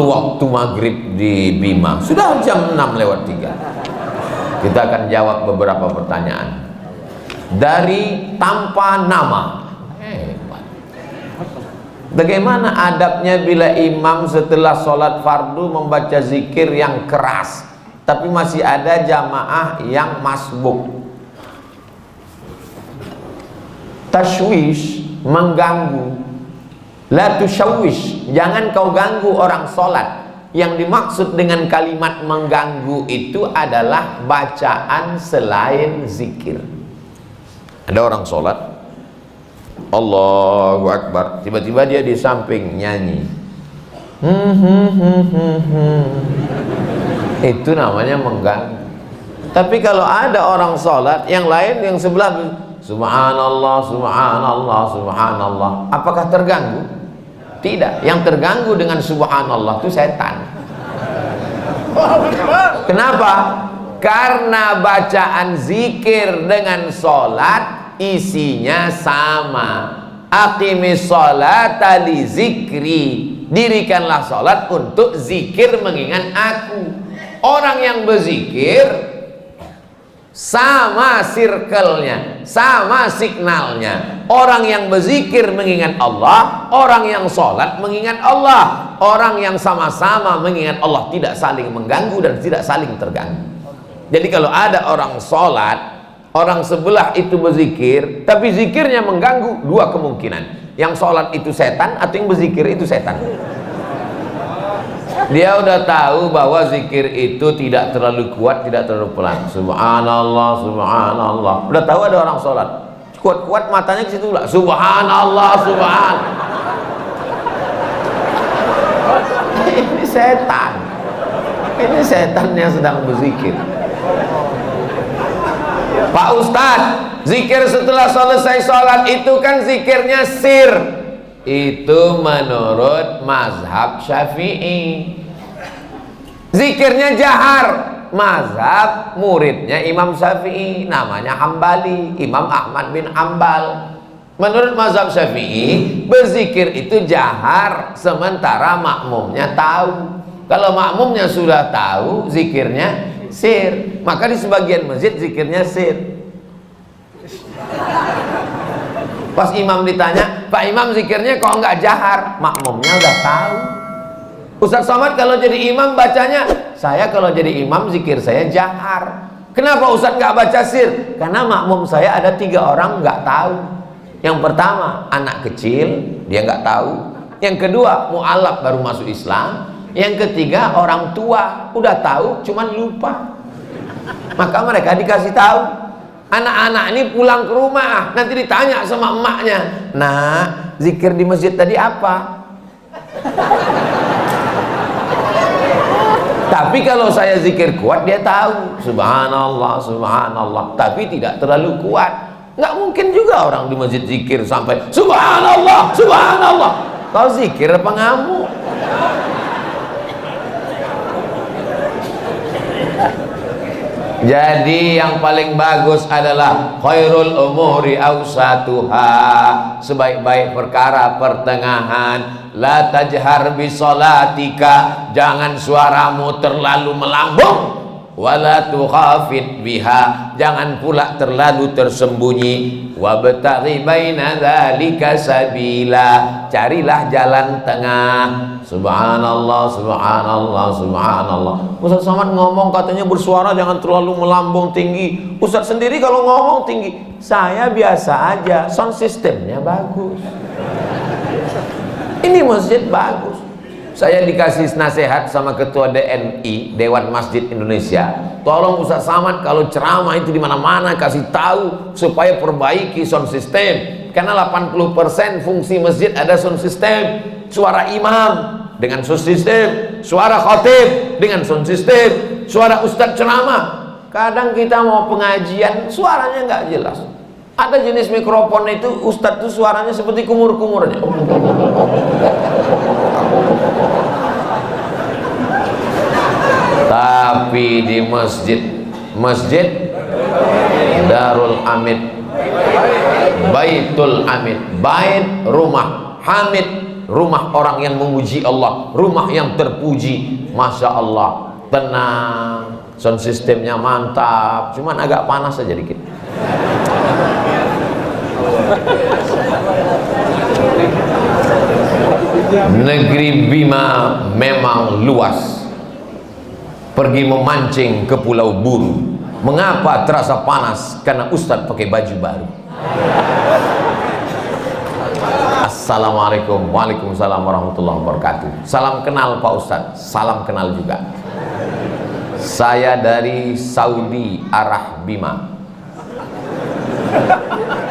waktu maghrib di Bima, sudah jam 6:03. Kita akan jawab beberapa pertanyaan dari tanpa nama. Bagaimana adabnya bila imam setelah sholat fardu membaca zikir yang keras, tapi masih ada jamaah yang masbuk? Tashwish, mengganggu. La tushawwish, jangan kau ganggu orang sholat. Yang dimaksud dengan kalimat mengganggu itu adalah bacaan selain zikir. Ada orang sholat, Allahu Akbar, tiba-tiba dia di samping nyanyi. Itu namanya mengganggu. Tapi kalau ada orang sholat, yang lain yang sebelah subhanallah, subhanallah, subhanallah, apakah terganggu? Tidak. Yang terganggu dengan subhanallah itu setan. Kenapa? Karena bacaan zikir dengan sholat isinya sama. Aqimis sholata li zikri, dirikanlah sholat untuk zikir mengingat aku. Orang yang berzikir sama circle-nya, sama signalnya. Orang yang berzikir mengingat Allah, orang yang sholat mengingat Allah. Orang yang sama-sama mengingat Allah, tidak saling mengganggu dan tidak saling terganggu. Jadi kalau ada orang sholat, orang sebelah itu berzikir, tapi zikirnya mengganggu, dua kemungkinan. Yang sholat itu setan, atau yang berzikir itu setan. Dia udah tahu bahwa zikir itu tidak terlalu kuat, tidak terlalu pelan. Subhanallah, subhanallah. Udah tahu ada orang sholat, kuat-kuat matanya ke situ lah. Subhanallah, subhanallah. Ini setan. Ini setan yang sedang berzikir. Pak Ustadz, zikir setelah selesai sholat itu kan zikirnya sir. Itu menurut mazhab Syafi'i. Zikirnya jahar, mazhab muridnya Imam Syafi'i, namanya Hambali, Imam Ahmad bin Hambal. Menurut mazhab Syafi'i, berzikir itu jahar sementara makmumnya tahu. Kalau makmumnya sudah tahu, zikirnya sir. Maka di sebagian masjid zikirnya sir. Pas imam ditanya, Pak Imam zikirnya kok nggak jahar? Makmumnya udah tahu. Ustaz Somad kalau jadi imam bacanya, saya kalau jadi imam zikir saya jahar. Kenapa Ustaz nggak baca sir? Karena makmum saya ada 3 orang nggak tahu. Yang pertama anak kecil, dia nggak tahu. Yang kedua mu'alaf baru masuk Islam. Yang ketiga orang tua, udah tahu cuman lupa. Maka mereka dikasih tahu. Anak-anak ini pulang ke rumah, nanti ditanya sama emaknya, nah zikir di masjid tadi apa? Tapi kalau saya zikir kuat, dia tahu subhanallah, subhanallah, tapi tidak terlalu kuat. Nggak mungkin juga orang di masjid zikir sampai subhanallah, subhanallah. Kau zikir apa ngamuk? Jadi yang paling bagus adalah khairul umuri awsatuha, sebaik-baik perkara pertengahan. La tajhar bi sholatika, jangan suaramu terlalu melambung. Wala tukhafit biha, jangan pula terlalu tersembunyi. Wabtaghi baina dzalika sabila, carilah jalan tengah. Subhanallah, subhanallah, subhanallah. Ustaz Somad ngomong katanya bersuara jangan terlalu melambung tinggi. Ustaz sendiri kalau ngomong tinggi, saya biasa aja, sound systemnya bagus. Ini masjid bagus. Saya dikasih nasihat sama ketua DMI, Dewan Masjid Indonesia. Tolong Ustaz Somad kalau ceramah itu di mana-mana kasih tahu supaya perbaiki sound system. Karena 80% fungsi masjid ada sound system. Suara imam dengan sound system, suara khatib dengan sound system, suara ustadz ceramah. Kadang kita mau pengajian suaranya nggak jelas. Ada jenis mikrofon itu ustadz tuh suaranya seperti kumur-kumurnya. Tapi di masjid Darul Hamid, Baitul Hamid, bait rumah, Hamid rumah orang yang memuji Allah, rumah yang terpuji. Masya Allah, tenang, sound systemnya mantap, cuman agak panas saja dikit. Negeri Bima memang luas. Pergi memancing ke Pulau Buru. Mengapa terasa panas? Karena Ustadz pakai baju baru. Assalamualaikum. Waalaikumsalam warahmatullahi wabarakatuh. Salam kenal Pak Ustadz. Salam kenal juga. Saya dari Saudi arah Bima.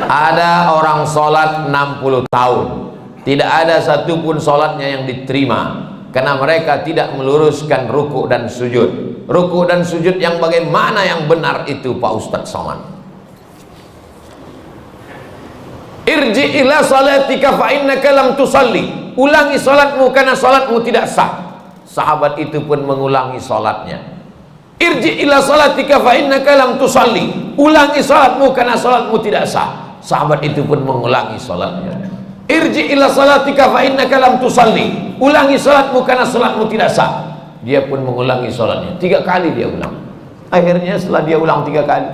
Ada orang sholat 60 tahun, tidak ada satupun sholatnya yang diterima karena mereka tidak meluruskan ruku dan sujud. Ruku dan sujud yang bagaimana yang benar itu Pak Ustadz Somad? Irji ila salatika fa innaka lam tusalli. Ulangi salatmu karena salatmu tidak sah. Sahabat itu pun mengulangi salatnya. Irji ila salatika fa innaka lam tusalli. Ulangi salatmu karena salatmu tidak sah. Sahabat itu pun mengulangi salatnya. Irji ila salatika fa innaka lam tusalli. Ulangi salatmu karena salatmu tidak sah. Dia pun mengulangi salatnya. 3 kali dia ulang. Akhirnya setelah dia ulang 3 kali,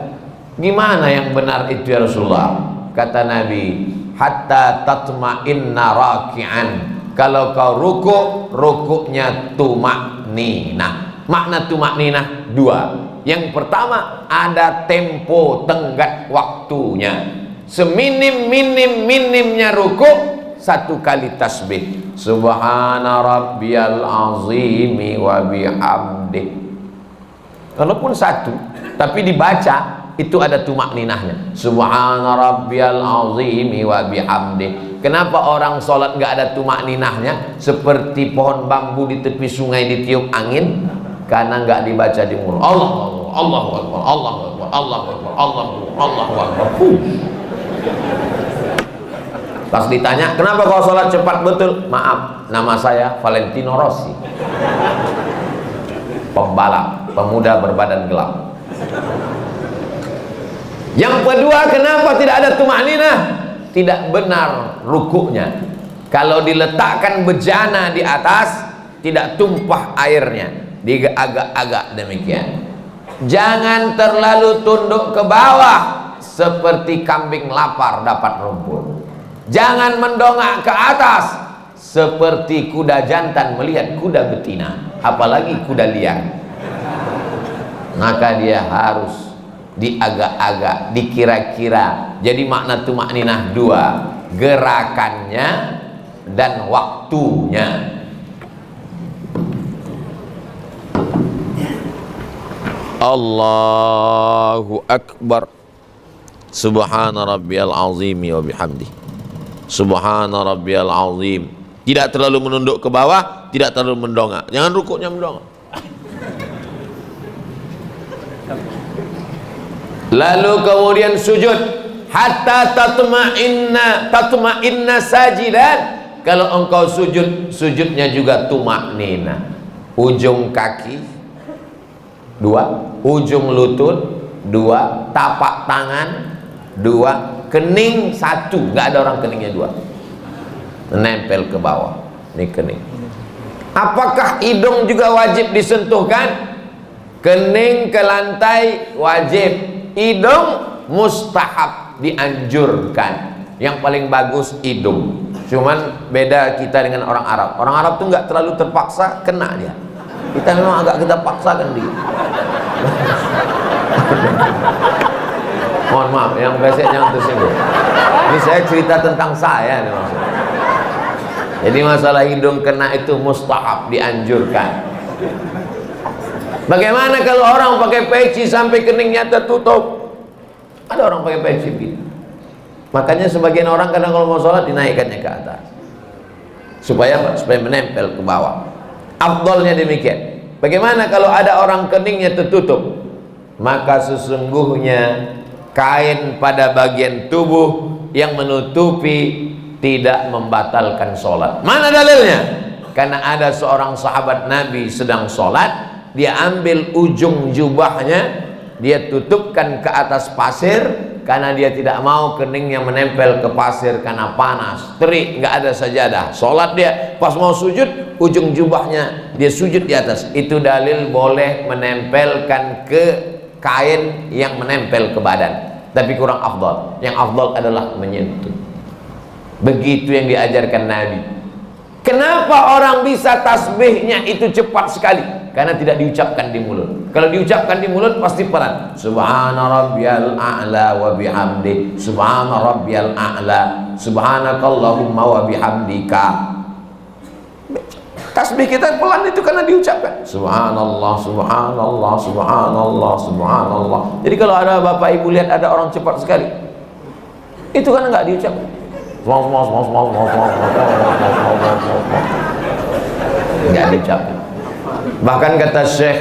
gimana yang benar itu ya Rasulullah? Kata Nabi, hatta tatma'inna raki'an. Kalau kau ruku', rukuknya tumakninah. Makna tumakninah 2. Yang pertama, ada tempo tenggat waktunya. Seminim-minimnya ruku', 1 kali tasbih. Subhana rabbiyal azimi wa bihamdi. Walaupun 1, tapi dibaca itu ada tumakninahnya. Subhana rabbiyal azimi wa bihamdi. Kenapa orang sholat nggak ada tumakninahnya? Seperti pohon bambu di tepi sungai ditiup angin, karena nggak dibaca di mulut. Allah Akbar, Allah Akbar, Allah Akbar, Allah Akbar, Allah Akbar, Allah Akbar. Pas ditanya, kenapa kau sholat cepat betul? Maaf, nama saya Valentino Rossi, pembalap, pemuda berbadan gelap. Yang kedua, kenapa tidak ada tumakninah? Tidak benar rukuknya. Kalau diletakkan bejana di atas, tidak tumpah airnya, diagak-agak demikian. Jangan terlalu tunduk ke bawah seperti kambing lapar dapat rumput. Jangan mendongak ke atas seperti kuda jantan melihat kuda betina, apalagi kuda liar. Maka dia harus diagak-agak, dikira-kira. Jadi makna tumakninah 2, gerakannya dan waktunya. Allahu Akbar. Subhana rabbiyal azimi wa bihamdi. Subhana rabbiyal azim. Tidak terlalu menunduk ke bawah, tidak terlalu mendongak. Jangan rukuknya mendongak. Lalu kemudian sujud, hatta tatma'inna sajidan. Kalau engkau sujud, sujudnya juga tumakninah. Ujung kaki 2, ujung lutut 2, tapak tangan 2, kening 1. Nggak ada orang keningnya 2, menempel ke bawah. Ini kening. Apakah hidung juga wajib disentuhkan? Kening ke lantai wajib, hidung mustahab, dianjurkan. Yang paling bagus hidung. Cuman beda kita dengan orang Arab. Orang Arab tuh nggak terlalu terpaksa, kena dia. Kita memang agak kita paksakan dia. Mohon maaf, yang besek jangan tersinggung. Ini saya cerita tentang saya nih maksudnya. Jadi masalah hidung kena itu mustahab, dianjurkan. Bagaimana kalau orang pakai peci sampai keningnya tertutup? Ada orang pakai peci gitu. Makanya sebagian orang kadang kalau mau sholat dinaikkannya ke atas. Supaya menempel ke bawah. Afdolnya demikian. Bagaimana kalau ada orang keningnya tertutup? Maka sesungguhnya kain pada bagian tubuh yang menutupi tidak membatalkan sholat. Mana dalilnya? Karena ada seorang sahabat Nabi sedang sholat, dia ambil ujung jubahnya, dia tutupkan ke atas pasir, karena dia tidak mau keningnya menempel ke pasir karena panas, terik, nggak ada sajadah. Sholat dia, pas mau sujud, ujung jubahnya dia sujud di atas. Itu dalil boleh menempelkan ke kain yang menempel ke badan, tapi kurang afdal. Yang afdal adalah menyentuh. Begitu yang diajarkan Nabi. Kenapa orang bisa tasbihnya itu cepat sekali? Karena tidak diucapkan di mulut. Kalau diucapkan di mulut pasti pelan. Subhana rabbiyal a'la wa bihamdi. Subhana rabbiyal a'la. Subhanakallahumma wa bihamdika. Tasbih kita pelan itu karena diucapkan. Subhanallah, subhanallah, subhanallah, subhanallah. Jadi kalau ada bapak ibu lihat ada orang cepat sekali, itu karena nggak diucapkan. Nggak diucapkan. Bahkan kata Syekh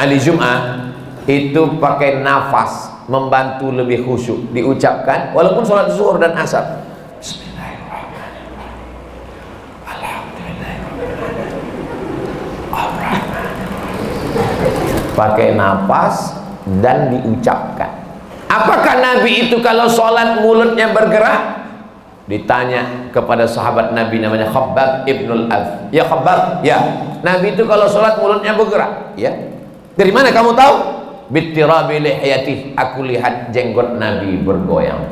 Ali Jum'ah, itu pakai nafas membantu lebih khusyuk. Diucapkan walaupun sholat zuhur dan asar. Pakai nafas dan diucapkan. Apakah Nabi itu kalau sholat mulutnya bergerak? Ditanya kepada sahabat Nabi namanya Khabbab ibnul Ath. Ya Khabbab, ya Nabi itu kalau sholat mulutnya bergerak. Ya, dari mana kamu tahu? Bittirabi lihiyatih, aku lihat jenggot Nabi bergoyang.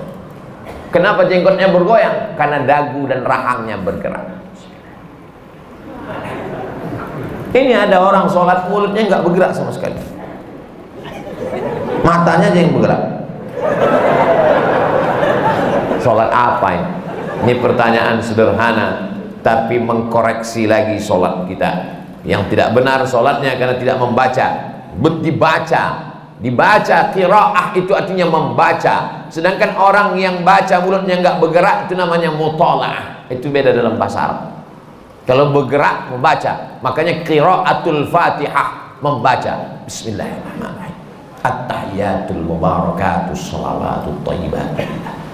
Kenapa jenggotnya bergoyang? Karena dagu dan rahangnya bergerak. Ini ada orang sholat mulutnya nggak bergerak sama sekali, matanya aja yang bergerak. Sholat apa ini? Ini pertanyaan sederhana, tapi mengkoreksi lagi sholat kita. Yang tidak benar sholatnya karena tidak membaca. Dibaca qiraah itu artinya membaca. Sedangkan orang yang baca mulutnya nggak bergerak itu namanya mutalaah. Itu beda dalam bahasa Arab. Kalau bergerak membaca, makanya qiraatul Fatihah membaca. Bismillahirrahmanirrahim. At-tahiyatul mubarakatus shalawatut thayyibat.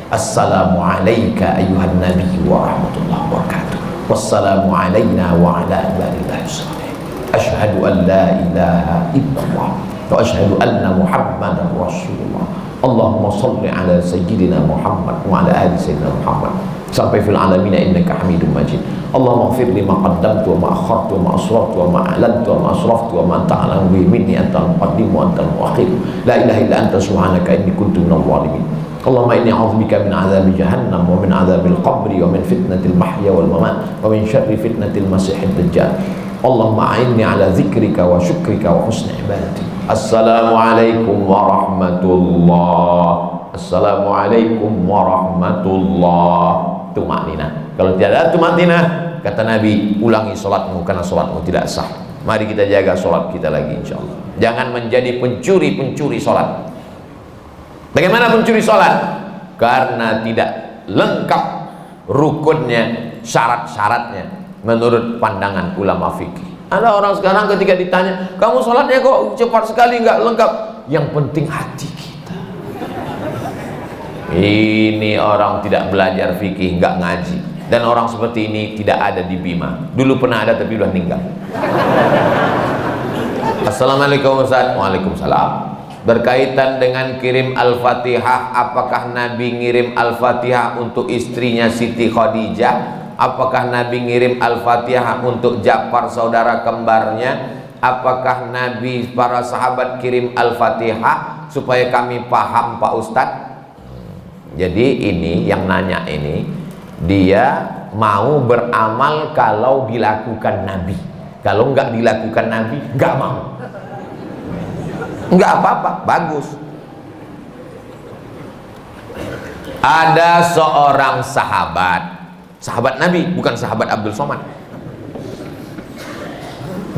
Assalamu alayka ayyuhan nabi wa rahmatullahi wa barakatuh. Wassalamu alayna wa ala ibadillahi shalihin. Asyhadu an la ilaha illallah wa asyhadu anna Muhammadar Rasulullah. Allahumma salli ala sayyidina Muhammad wa ala ali sayyidina Muhammad sampai fil alamin innaka Hamidum Majid. Allahumma ighfir li ma qaddamtu wa ma akhartu wa ma asraftu wa ma a'lantu wa ma asraftu wa ma anta a'lamu bihi minni antal muqaddim wa antal muakhir. La ilaha illa anta subhanaka inni kuntu minadh dhalimin. Allahumma inni a'udzubika min 'adzabi jahannam wa min 'adzabil qabri wa min fitnatil mahya wal mamat wa min syarri fitnatil masiihid dajjal. Allahumma a'inni 'ala dzikrika wa syukrika wa husni ibadati. Assalamualaikum warahmatullahi. Assalamualaikum warahmatullahi. Tumaknina. Kalau tidak ada tumaknina, kata Nabi, ulangi sholatmu karena sholatmu tidak sah. Mari kita jaga sholat kita lagi insyaallah. Jangan menjadi pencuri-pencuri sholat. Bagaimana pencuri sholat? Karena tidak lengkap rukunnya, syarat-syaratnya menurut pandangan ulama fikih. Ada orang sekarang ketika ditanya, kamu sholatnya kok cepat sekali, nggak lengkap. Yang penting hati kita. Ini orang tidak belajar fikih, nggak ngaji. Dan orang seperti ini tidak ada di Bima. Dulu pernah ada tapi udah meninggal. Assalamualaikum Ustaz. Waalaikumsalam. Berkaitan dengan kirim Al-Fatihah, apakah Nabi ngirim Al-Fatihah untuk istrinya Siti Khadijah? Apakah Nabi ngirim Al-Fatihah untuk Ja'far saudara kembarnya? Apakah Nabi para sahabat kirim Al-Fatihah? Supaya kami paham Pak Ustadz. Jadi ini yang nanya ini, dia mau beramal kalau dilakukan Nabi. Kalau nggak dilakukan Nabi, nggak mau. Nggak apa-apa, bagus. Ada seorang sahabat Nabi, bukan sahabat Abdul Somad.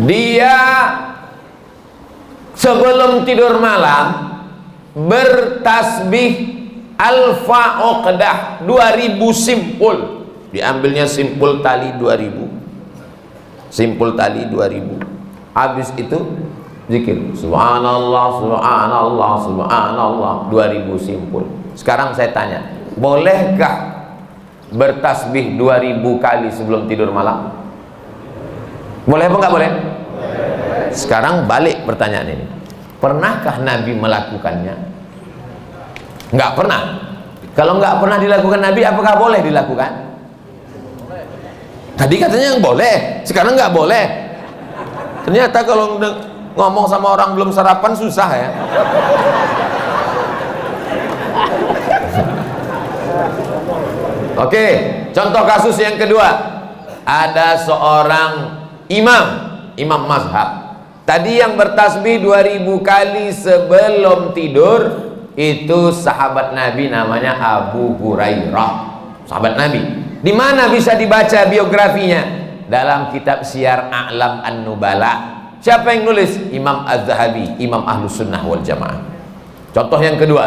Dia sebelum tidur malam bertasbih alfa uqdah 2000 simpul. Diambilnya simpul tali 2000. Simpul tali 2000. Habis itu zikir subhanallah subhanallah subhanallah 2000 simpul. Sekarang saya tanya, bolehkah bertasbih 2000 kali sebelum tidur malam? Boleh apa enggak boleh? Sekarang balik pertanyaan ini, pernahkah Nabi melakukannya? Nggak pernah. Kalau nggak pernah dilakukan Nabi, apakah boleh dilakukan? Tadi katanya yang boleh, sekarang nggak boleh. Ternyata kalau ngomong sama orang belum sarapan susah ya. Oke, contoh kasus yang kedua. Ada seorang imam mazhab. Tadi yang bertasbih 2000 kali sebelum tidur itu sahabat Nabi, namanya Abu Hurairah. Sahabat Nabi. Di mana bisa dibaca biografinya? Dalam kitab Syiar A'lam An-Nubala. Siapa yang nulis? Imam Az-Zahabi, Imam Ahlus Sunnah wal Jamaah. Contoh yang kedua.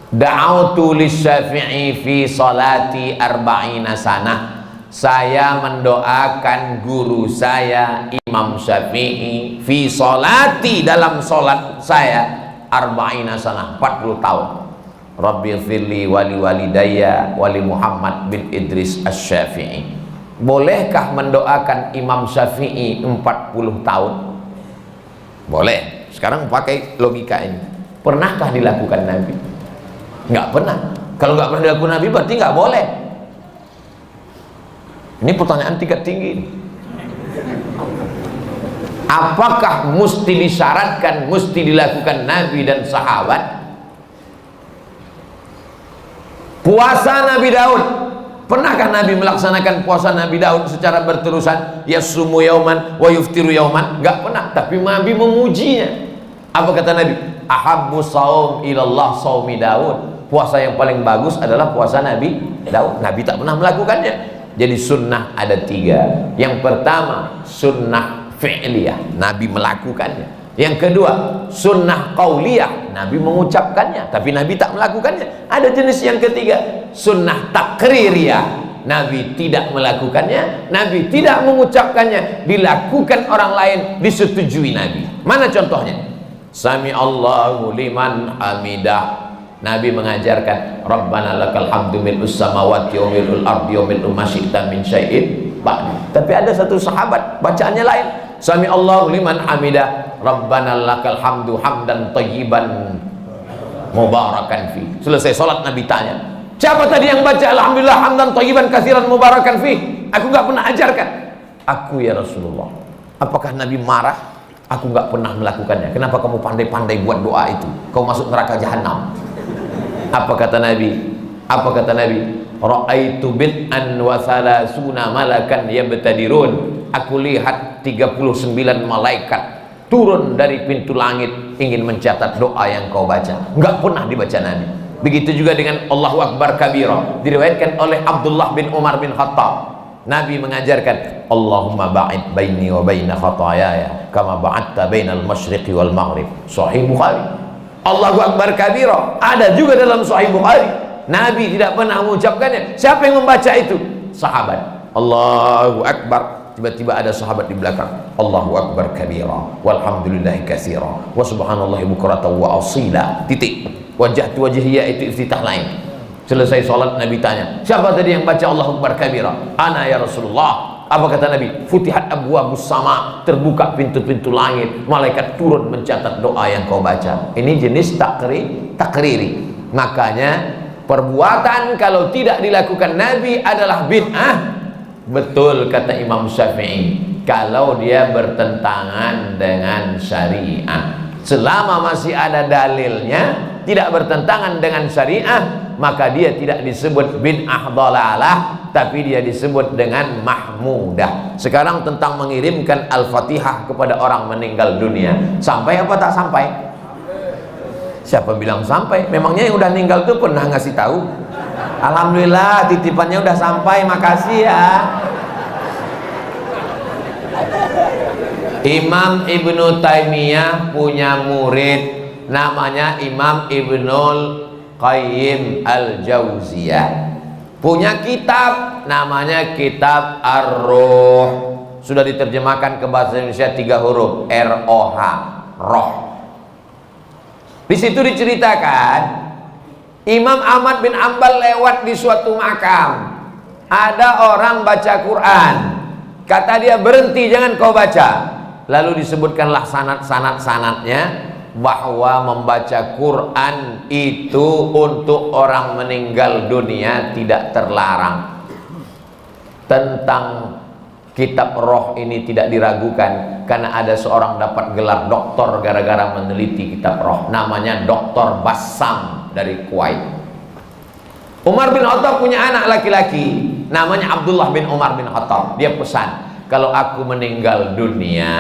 Da'autu lisyafi'i fi salati arba'ina sanah. Saya mendoakan guru saya Imam Syafi'i fi salati, dalam salat saya arba'ina sanah, 40 tahun. Rabbighfirli wali walidayya wali Muhammad bin Idris Asy-Syafi'i. Bolehkah mendoakan Imam Syafi'i 40 tahun? Boleh. Sekarang pakai logika ini. Pernahkah dilakukan Nabi? Nggak pernah. Kalau nggak pernah dilakukan Nabi berarti nggak boleh. Ini pertanyaan tingkat tinggi. Apakah mesti disyaratkan, mesti dilakukan Nabi dan sahabat? Puasa Nabi Daud, pernahkah Nabi melaksanakan puasa Nabi Daud secara berterusan? Yasumu yauman wa yuftiru yauman? Nggak pernah. Tapi Nabi memujinya. Apa kata Nabi? Ahabbu saum ilallah saumi Daud. Puasa yang paling bagus adalah puasa Nabi Daud. Nabi tak pernah melakukannya. Jadi sunnah ada 3. Yang pertama sunnah fi'liyah, Nabi melakukannya. Yang kedua sunnah qauliyah, Nabi mengucapkannya tapi Nabi tak melakukannya. Ada jenis yang ketiga, sunnah takririyah, Nabi tidak melakukannya, Nabi tidak mengucapkannya, dilakukan orang lain, disetujui Nabi. Mana contohnya? Sami Allahu liman hamidah, Nabi mengajarkan Rabbana lakal hamdu mil'us samawati wa mil'ul ardi wa mil'u ma syi'ta min syai'in ba'd. Tapi ada satu sahabat bacaannya lain. Sami Allahu liman hamidah, Rabbana lakal hamdu hamdan thayyiban mubarakan fi. Selesai salat Nabi tanya, siapa tadi yang baca alhamdulillah hamdan thayyiban katsiran mubarakan fi? Aku enggak pernah ajarkan. Aku ya Rasulullah. Apakah Nabi marah? Aku enggak pernah melakukannya. Kenapa kamu pandai-pandai buat doa itu? Kau masuk neraka jahanam. Apa kata Nabi? Apa kata Nabi? Ra'aitu bid'an wa thalathuna malakan yabtadirun. Aku lihat 39 malaikat turun dari pintu langit ingin mencatat doa yang kau baca. Enggak pernah dibaca Nabi. Begitu juga dengan Allahu Akbar kabira, diriwayatkan oleh Abdullah bin Umar bin Khattab. Nabi mengajarkan Allahumma ba'id baini wa baina khataayaya kama ba'adta bainal masyriqi wal maghrib. Sahih Bukhari. Allahu Akbar kabira ada juga dalam Sahih Bukhari. Nabi tidak pernah mengucapkannya. Siapa yang membaca itu? Sahabat. Allahu Akbar, tiba-tiba ada sahabat di belakang. Allahu Akbar kabira walhamdulillahi katsira wa subhanallahi bukratan wa asila. Titik. Wajah tu wajhiyya itu iftitah lain. Selesai salat Nabi tanya, siapa tadi yang baca Allahu Akbar kabira? Ana ya Rasulullah. Apa kata Nabi? Futihat abwabus sama, terbuka pintu-pintu langit, malaikat turun mencatat doa yang kau baca. Ini jenis takriri. Makanya perbuatan kalau tidak dilakukan Nabi adalah bid'ah. Betul kata Imam Syafi'i, kalau dia bertentangan dengan syariah. Selama masih ada dalilnya, tidak bertentangan dengan syariah, maka dia tidak disebut bid'ah dhalalah, tapi dia disebut dengan mahmudah. Sekarang tentang mengirimkan Al-Fatihah kepada orang meninggal dunia, sampai apa tak sampai? Siapa bilang sampai? Memangnya yang udah meninggal itu pernah ngasih tahu? Alhamdulillah titipannya udah sampai, makasih ya. Imam Ibnu Taimiyah punya murid namanya Imam Ibnul Qayyim Al-Jauziyah, punya kitab namanya Kitab Ar-Ruh. Sudah diterjemahkan ke bahasa Indonesia 3 huruf, R-O-H, roh. Di situ diceritakan Imam Ahmad bin Ambal lewat di suatu makam, ada orang baca Quran, kata dia berhenti, jangan kau baca. Lalu disebutkanlah sanad-sanadnya. bahwa membaca Quran itu untuk orang meninggal dunia tidak terlarang. Tentang kitab roh ini tidak diragukan, karena ada seorang dapat gelar doktor gara-gara meneliti kitab roh, namanya Dr. Bassam dari Kuwait. Umar bin Khattab punya anak laki-laki namanya Abdullah bin Umar bin Khattab. Dia pesan, kalau aku meninggal dunia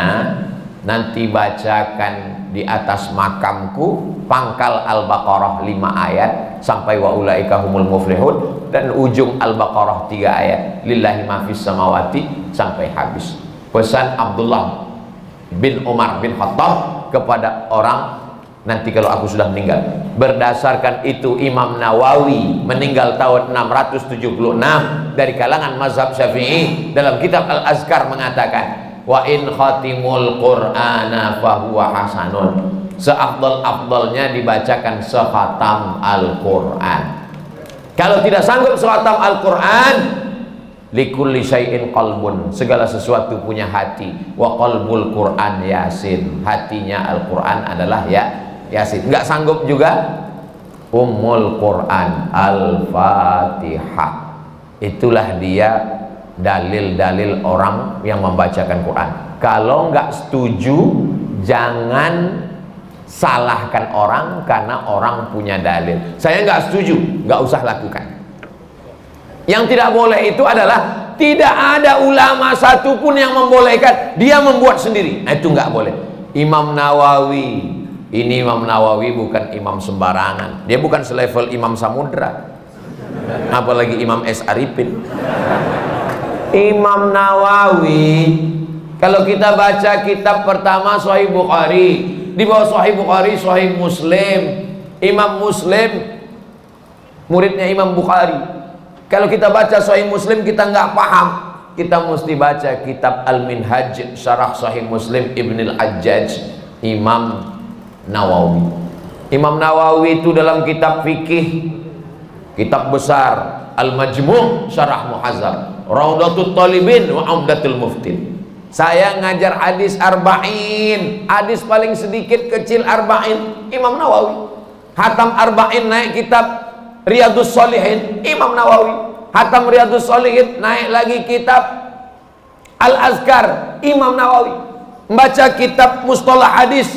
nanti bacakan di atas makamku pangkal Al-Baqarah 5 ayat sampai wa ulaika humul muflihun, dan ujung Al-Baqarah 3 ayat lillahi ma fis samawati sampai habis. Pesan Abdullah bin Umar bin Khattab kepada orang nanti kalau aku sudah meninggal. Berdasarkan itu Imam Nawawi meninggal tahun 676 dari kalangan mazhab Syafi'i dalam kitab Al-Azkar mengatakan, wa in khatimul qur'ana fahuwa hasanun, seafdal-afdalnya dibacakan sekhatam Al-Qur'an. Kalau tidak sanggup sekhatam Al-Qur'an, likulli syai'in qalbun, segala sesuatu punya hati, wa qalbul Qur'an Yasin, hatinya Al-Qur'an adalah Yasin. Enggak sanggup juga Ummul Qur'an Al-Fatihah. Itulah dia dalil-dalil orang yang membacakan Quran. Kalau nggak setuju, jangan salahkan orang karena orang punya dalil. Saya nggak setuju, nggak usah lakukan. Yang tidak boleh itu adalah tidak ada ulama satupun yang membolehkan, dia membuat sendiri. Nah, itu nggak boleh. Imam Nawawi, ini Imam Nawawi bukan imam sembarangan. Dia bukan selevel Imam Samudra, apalagi Imam S. Arifin. Imam Nawawi, kalau kita baca kitab pertama Sahih Bukhari, di bawah Sahih Bukhari Sahih Muslim. Imam Muslim muridnya Imam Bukhari. Kalau kita baca Sahih Muslim kita nggak paham, kita mesti baca kitab Al-Minhaj Syarah Sahih Muslim Ibn Al-Hajjaj Imam Nawawi. Imam Nawawi itu dalam kitab fikih, kitab besar Al-Majmu' Syarah Muhazzab, Raudatul Talibin wa Umdatul Muftin. Saya ngajar hadis arba'in, hadis paling sedikit kecil arba'in, Imam Nawawi. Hatam arba'in naik kitab Riyadus Shalihin, Imam Nawawi. Hatam Riyadus Shalihin naik lagi kitab Al-Azkar, Imam Nawawi. Membaca kitab Mustalah Hadis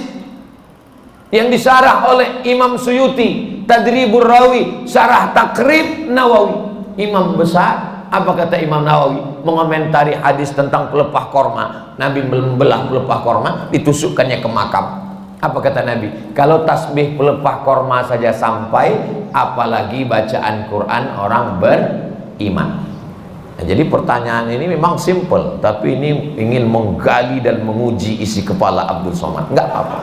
yang disyarah oleh Imam Suyuti, Tadribur Rawi, Syarah Takrib Nawawi. Imam besar. Apa kata Imam Nawawi mengomentari hadis tentang pelepah korma? Nabi membelah pelepah korma, ditusukkannya ke makam. Apa kata Nabi? Kalau tasbih pelepah korma saja sampai, apalagi bacaan Quran orang beriman. Nah, jadi pertanyaan ini memang simple, tapi ini ingin menggali dan menguji isi kepala Abdul Somad. Enggak apa-apa.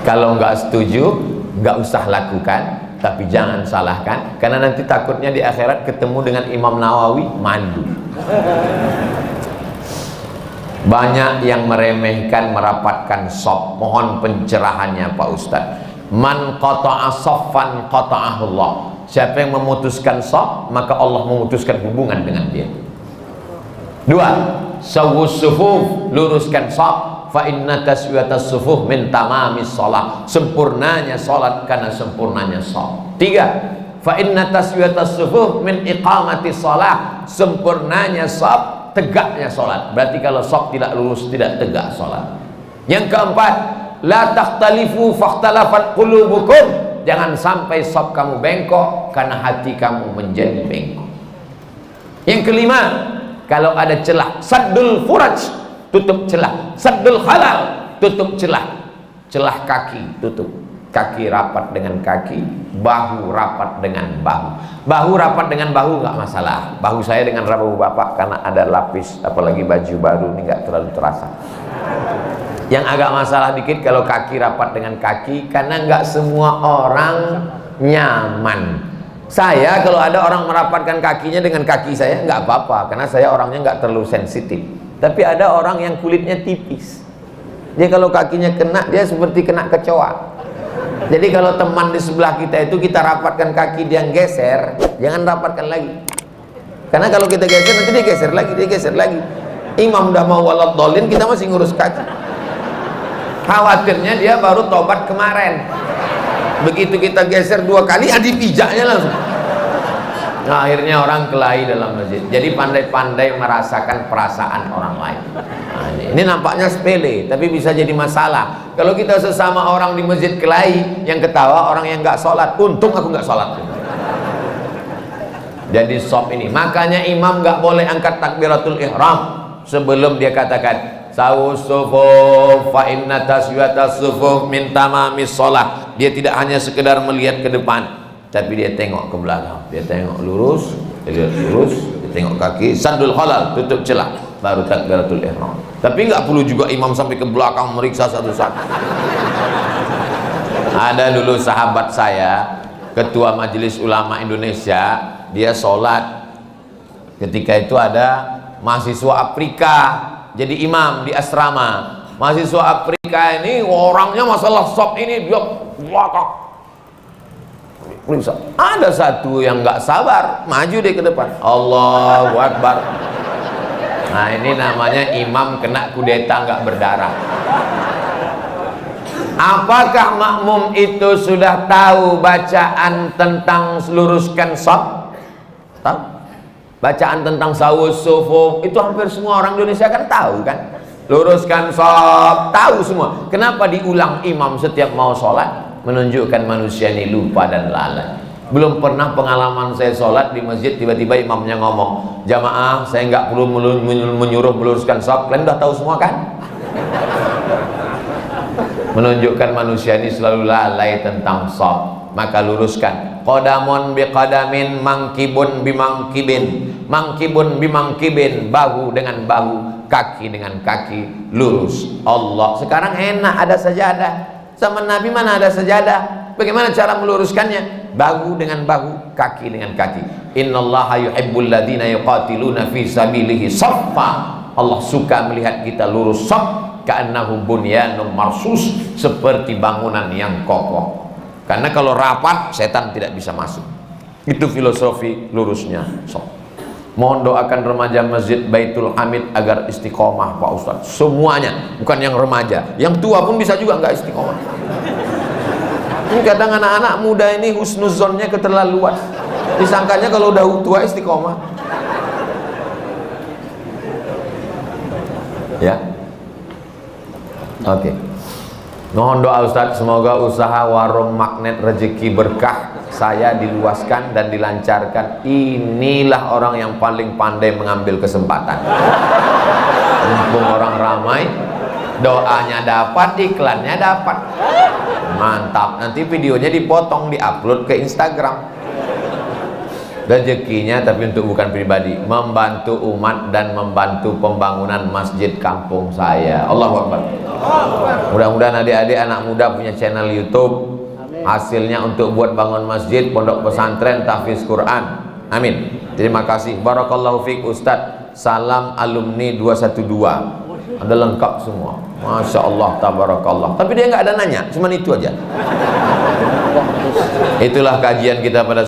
Kalau nggak setuju, nggak usah lakukan. Tapi jangan salahkan, karena nanti takutnya di akhirat ketemu dengan Imam Nawawi malu. Banyak yang meremehkan merapatkan shop. Mohon pencerahannya Pak Ustadz. Man qata'a shaffan qata'ahullah. Siapa yang memutuskan shop, maka Allah memutuskan hubungan dengan dia. 2. Sawwus sufuf, luruskan shop. Fa inna taswiyatas sufuf min tamamis shalah, sempurnanya salat karena sempurnanya shaf. 3. Fa inna taswiyatas sufuf min iqamatis shalah, sempurnanya shaf tegaknya salat. Berarti kalau shaf tidak lurus tidak tegak salat. Yang keempat, la takhtalifu fakhtalafat qulubukum, jangan sampai shaf kamu bengkok karena hati kamu menjadi bengkok. Yang kelima, kalau ada celah, saddul furaj, tutup celah. Saddul halal, tutup celah. Celah kaki tutup, kaki rapat dengan kaki, bahu rapat dengan bahu. Bahu rapat dengan bahu nggak masalah. Bahu saya dengan bahu bapak karena ada lapis, apalagi baju baru ini nggak terlalu terasa. Yang agak masalah dikit kalau kaki rapat dengan kaki, karena nggak semua orang nyaman. Saya kalau ada orang merapatkan kakinya dengan kaki saya nggak apa-apa, karena saya orangnya nggak terlalu sensitif. Tapi ada orang yang kulitnya tipis, dia kalau kakinya kena, dia seperti kena kecoa. Jadi kalau teman di sebelah kita itu kita rapatkan kaki, dia geser, jangan rapatkan lagi. Karena kalau kita geser nanti dia geser lagi, dia geser lagi. Imam udah mau waladhdallin, kita masih ngurus kaki. Khawatirnya dia baru tobat kemarin, begitu kita geser 2 kali, dipijaknya langsung. Nah, akhirnya orang kelahi dalam masjid. Jadi pandai-pandai merasakan perasaan orang lain. Nah, ini nampaknya sepele, tapi bisa jadi masalah. Kalau kita sesama orang di masjid kelahi, yang ketawa orang yang nggak sholat. Untung aku nggak sholat. Jadi soft ini. Makanya imam nggak boleh angkat takbiratul ihram sebelum dia katakan sawus sufuf fa inna taswiyatas sufuf min tamamis shalah. Dia tidak hanya sekedar melihat ke depan, tapi dia tengok ke belakang, dia tengok lurus, dia lurus, dia tengok kaki, sandul khalal, tutup celah, baru takbiratul ihram. Tapi nggak perlu juga imam sampai ke belakang meriksa satu-satu. Ada dulu sahabat saya, ketua Majelis Ulama Indonesia, dia sholat. Ketika itu ada mahasiswa Afrika jadi imam di asrama. Mahasiswa Afrika ini orangnya masalah sop ini dia belakang. Ada satu yang nggak sabar, maju deh ke depan. Allahu Akbar. Nah, ini namanya imam kena kudeta nggak berdarah. Apakah makmum itu sudah tahu bacaan tentang luruskan shaf? Tahu? Bacaan tentang sawus sufuf itu hampir semua orang Indonesia kan tahu kan? Luruskan shaf, tahu semua. Kenapa diulang imam setiap mau sholat? Menunjukkan manusia ini lupa dan lalai. Belum pernah pengalaman saya sholat di masjid, tiba-tiba imamnya ngomong, jamaah saya nggak perlu menyuruh meluruskan shaf, kalian udah tahu semua kan? Menunjukkan manusia ini selalu lalai tentang shaf. Maka luruskan. Qadamun biqadamin, mangkibun bimangkibin, mangkibun bimangkibin, bahu dengan bahu, kaki dengan kaki, lurus. Allah. Sekarang enak, ada sajadah. Zaman Nabi mana ada sajadah? Bagaimana cara meluruskannya? Bahu dengan bahu, kaki dengan kaki. Innallaha yuhibbul ladzina yuqatiluna fi sabilihi shaffa. Allah suka melihat kita lurus shaf, ka'annahu bunyanun marsus, seperti bangunan yang kokoh. Karena kalau rapat, setan tidak bisa masuk. Itu filosofi lurusnya shaf. Mohon doakan remaja Masjid Baitul Hamid agar istiqomah, Pak Ustadz. Semuanya, bukan yang remaja, yang tua pun bisa juga nggak istiqomah. Ini kadang anak-anak muda ini husnuzonnya keterlaluan. Disangkanya kalau udah tua istiqomah. Ya, oke. Mohon doa Ustadz, semoga usaha warung magnet rezeki berkah saya diluaskan dan dilancarkan. Inilah orang yang paling pandai mengambil kesempatan. Mumpung orang ramai, doanya dapat, iklannya dapat. Mantap, nanti videonya dipotong, diupload ke Instagram. Rezekinya tapi untuk bukan pribadi, membantu umat dan membantu pembangunan masjid kampung saya. Allahu Akbar. Mudah-mudahan adik-adik anak muda punya channel YouTube. Hasilnya untuk buat bangun masjid, pondok pesantren, tahfiz Quran. Amin. Terima kasih. Barakallahu fiik Ustadz. Salam alumni 212. Ada lengkap semua. Masya Allah, tabarakallah. Tapi dia nggak ada nanya, cuman itu aja. Itulah kajian kita pada